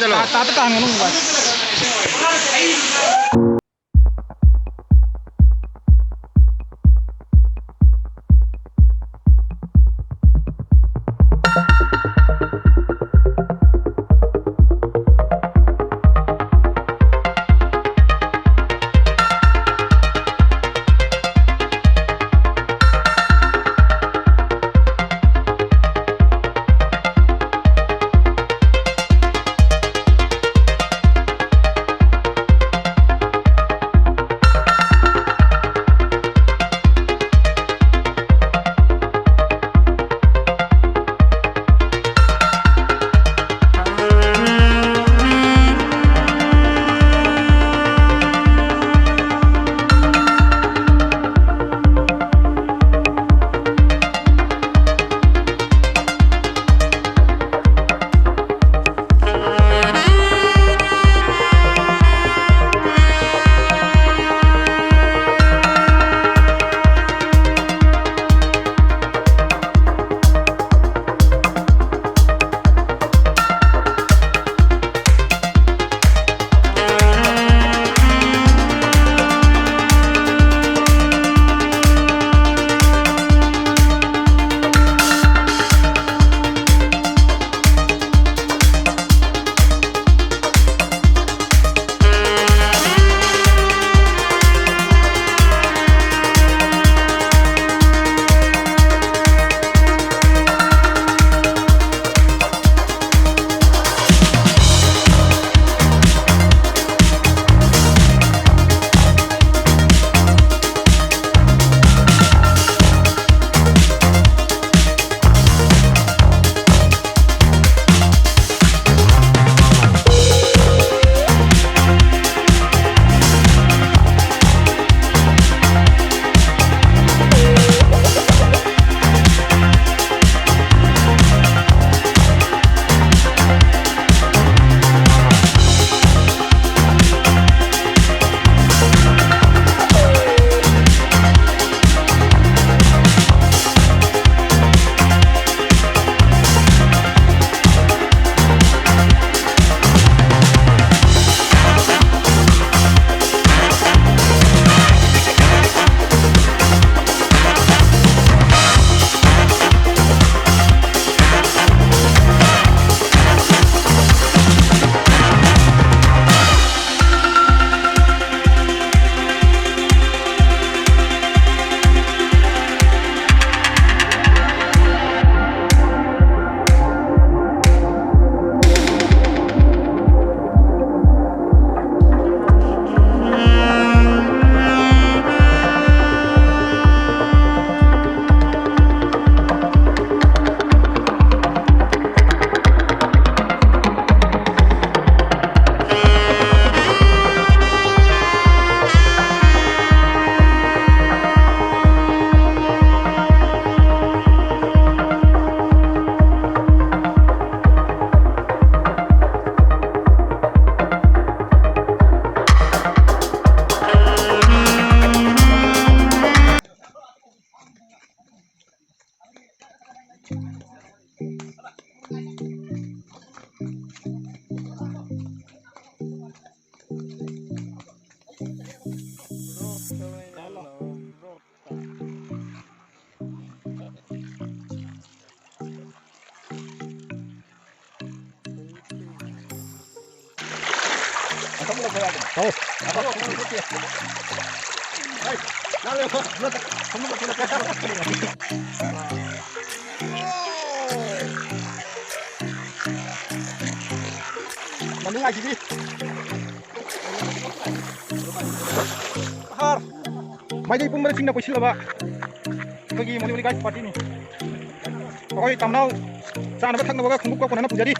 lo. Tata tangan nung ba. Oh, Mending lagi sih. Har, mai pun merecing na poisi laba. Bagi muli guys party ni. Pokoknya tamnau, sana batak na baga kunggup kau konan pujadi.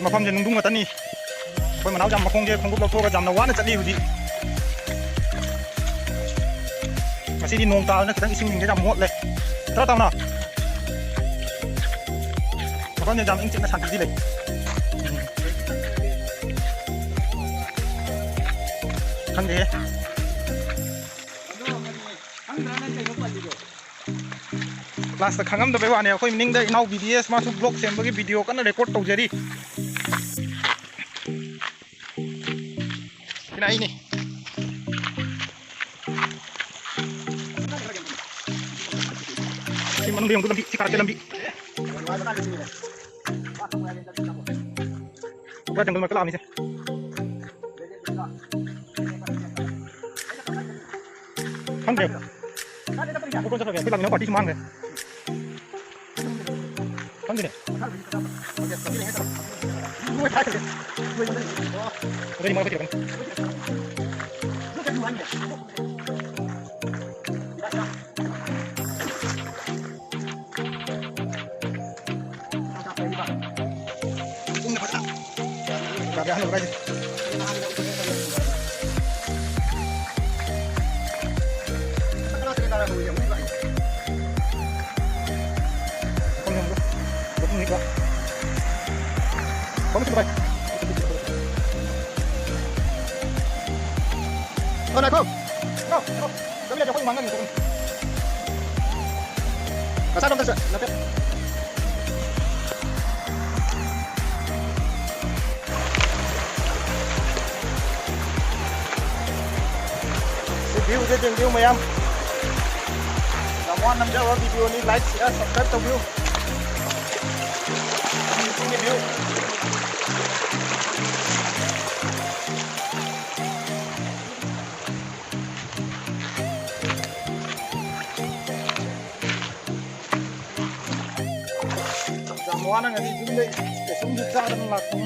Mà phong trên nung đúng mà tấn đi, coi mà nấu jam mà không kia không có bao tô cái jam nào quá nó chặt đi rồi đi. masih di nong tal na kitang ising dingga jam mot le tara tao na kon jam ing chik na santi di le kan de last khangam da bewa ne khoi ning da inau BDS ma su blog sem bagi video kan record tau jari ina ini si manung yang tu lambi si karate lambi buat yang belum kelam ni sih kan deh aku pun cakap bilang ni party semang deh kan gini udah di mana kecil kan Gabihan lo guys. Kamu coba. Oh, nak kau. No. Kami dah jauh mangan gitu kan. Kasar dong kasar. Lapet. View je view mayam. Namuan nam jawa video ni like share subscribe to view. Ini view. Namuan ang ini jumlah kesum juta dan laku.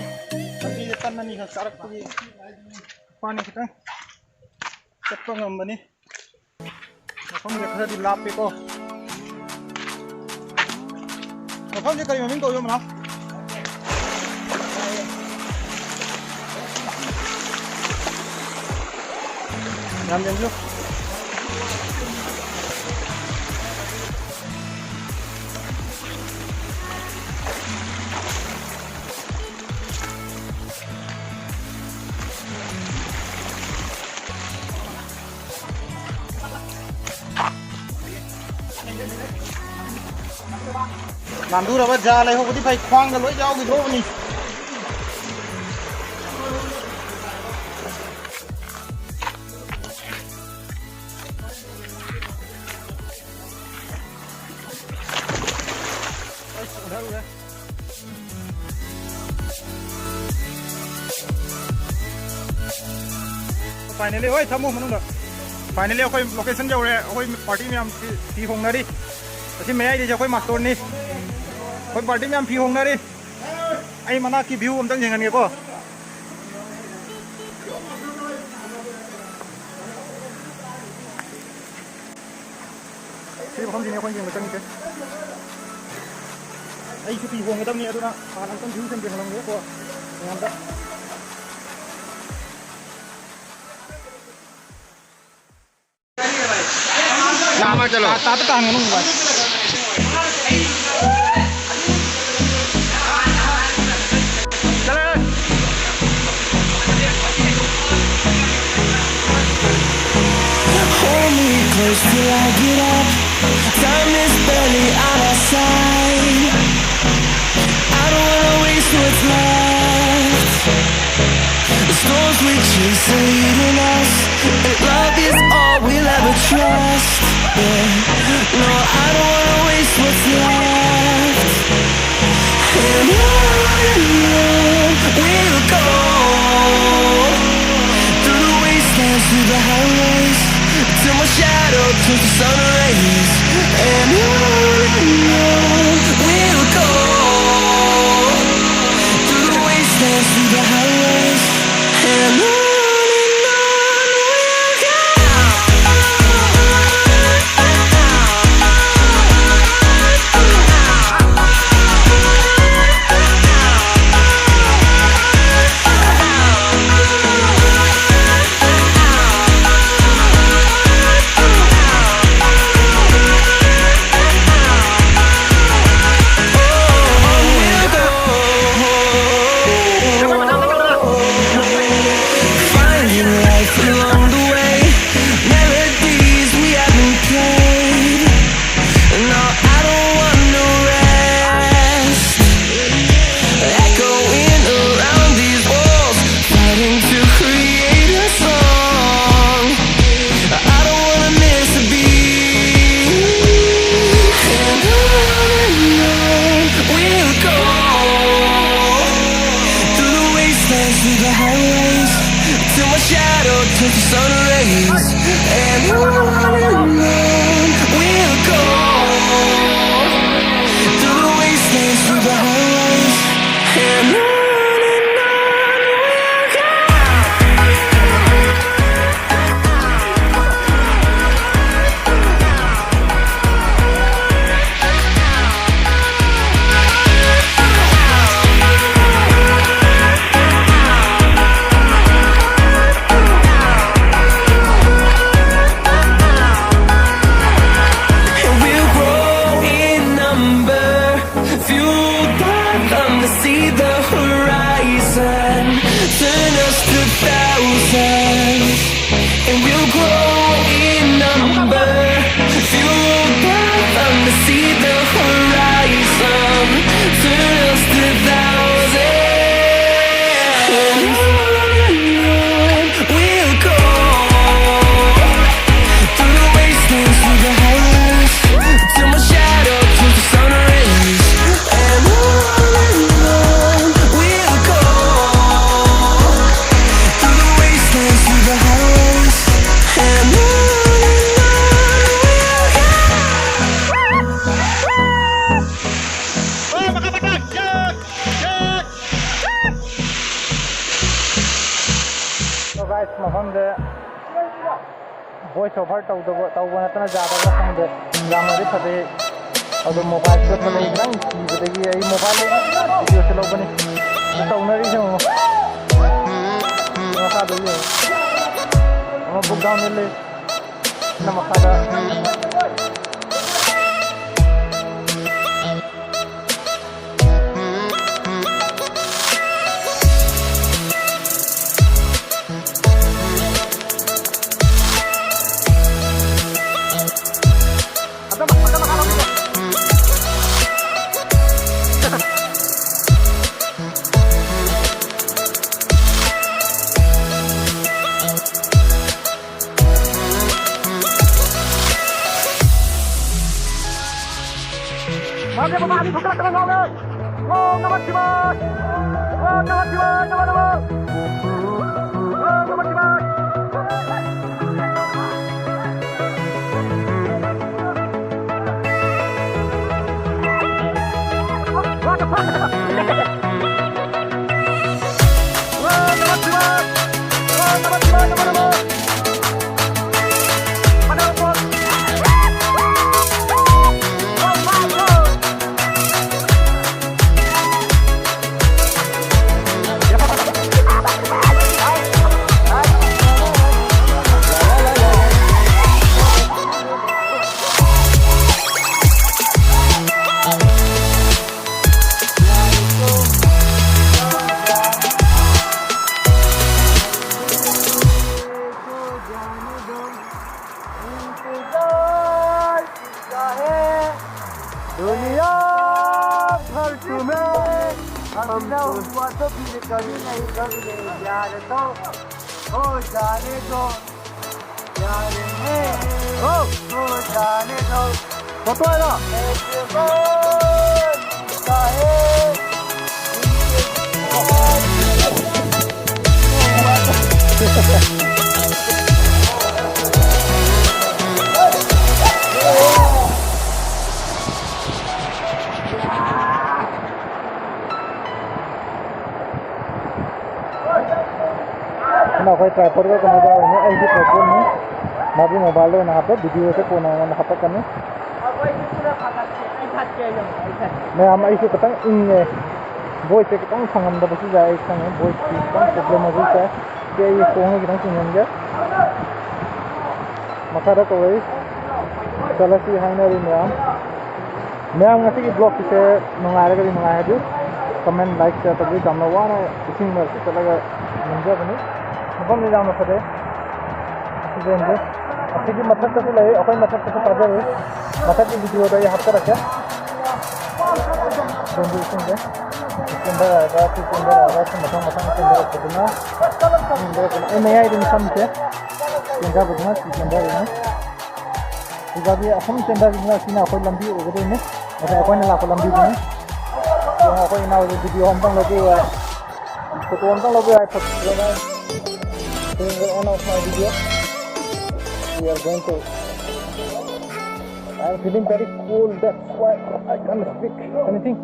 Tapi tanah ni sarak tu panik kita. Cepat ngam ni, macam ni kerja di lap itu. Macam ni kali mungkin kau yang mana? Jam dulu. Làm đu là bây giờ này không có tí phải khoang cái lưỡi dao cái rô này. Finally ơi thăm không được. Finally khôi location jauh rồi, khôi party में हम T होंगे री. Tapi मैं आई जब khôi mặt tôn đi. Khôi party में हम T होंगे री. Ai mana ki view हम तंग जंगन के को. Thì không gì nữa khôi jeng tंग के. Ai cái टी होंगे तंग ni tu na. Alam tंग view sem jeng lang ko. Yang dah. Nama chalo. Tata tangan nung buat. Jalan. Hold me close till I get up. Time is barely on our side. I don't wanna waste what's left. The storms we chase are leading us, and love is all we'll ever trust. No, I don't wanna waste what's left. And on we'll go, through the wastelands, through the highways, till my shadow turns to sun rays. And on we'll go, through the wastelands, through the highways, and on. shadow turns to sun rays, and on we'll go through the wastelands, through the highways, and on we'll go. See the horizon, turn us to thousands, and we'll grow in number. Fueled by them to see the horizon, turn us to thousands, and we'll go through the wastelands, through the highways, till my shadow turns to sun rays, and मफमदे voice over tawba natana jada ga sangde ramari phade adu mobile se phade nang bidagi ai mobile video se lobani tawnari se maka do ye ama book down le na makada कोई tripod का करने जा रहे हैं ऐसी tripod में ना भी मोबाइल में यहाँ पे वीडियो से कोना में यहाँ पे करने मैं हम ऐसे पता इंगे वॉइस से कितना संगम दबा सी जाए एक संग वॉइस की कितना प्रॉब्लम हो गई है कि ये सोंग कितना सुनेंगे मकारा तो वही चला सी है ना री मैं हम ऐसे कि ब्लॉग से मंगाया कभी मंगाया जो कमेंट लाइक शेयर तब भी जाना हुआ ना इसी में से चला गया मंजा बनी अपन ले जाना पड़े देंगे अच्छी की मतलब तो ले अपन मतलब तो ताजा है मतलब की वीडियो तो ये हफ्ता रखे देंगे इसमें इसके अंदर आएगा फिर इसके अंदर आएगा तो मतलब मतलब इसके अंदर रखना ये नया आइटम समझे इसके अंदर रखना इसके अंदर रखना इधर भी हम इसके अंदर रखना सीना कोई लंबी हो गई है मतलब कोई ना लापा लंबी नहीं यहाँ कोई ना वीडियो हम तंग लगे हुआ है फोटो हम तंग लगे हुआ है This is the end of my video. We are going to. I am feeling very cold. That's why I can't speak anything.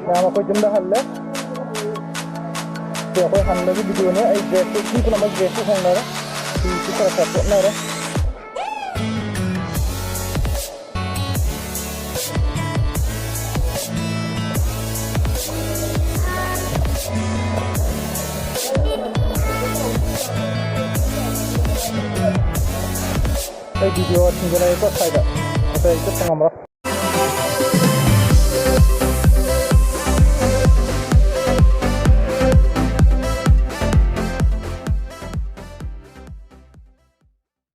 Now I'm going to halle. So I'm going to video ne. I dress to keep on my dress to hang there. See if I can put there. Video tinggal itu saja. Saya itu pengambil.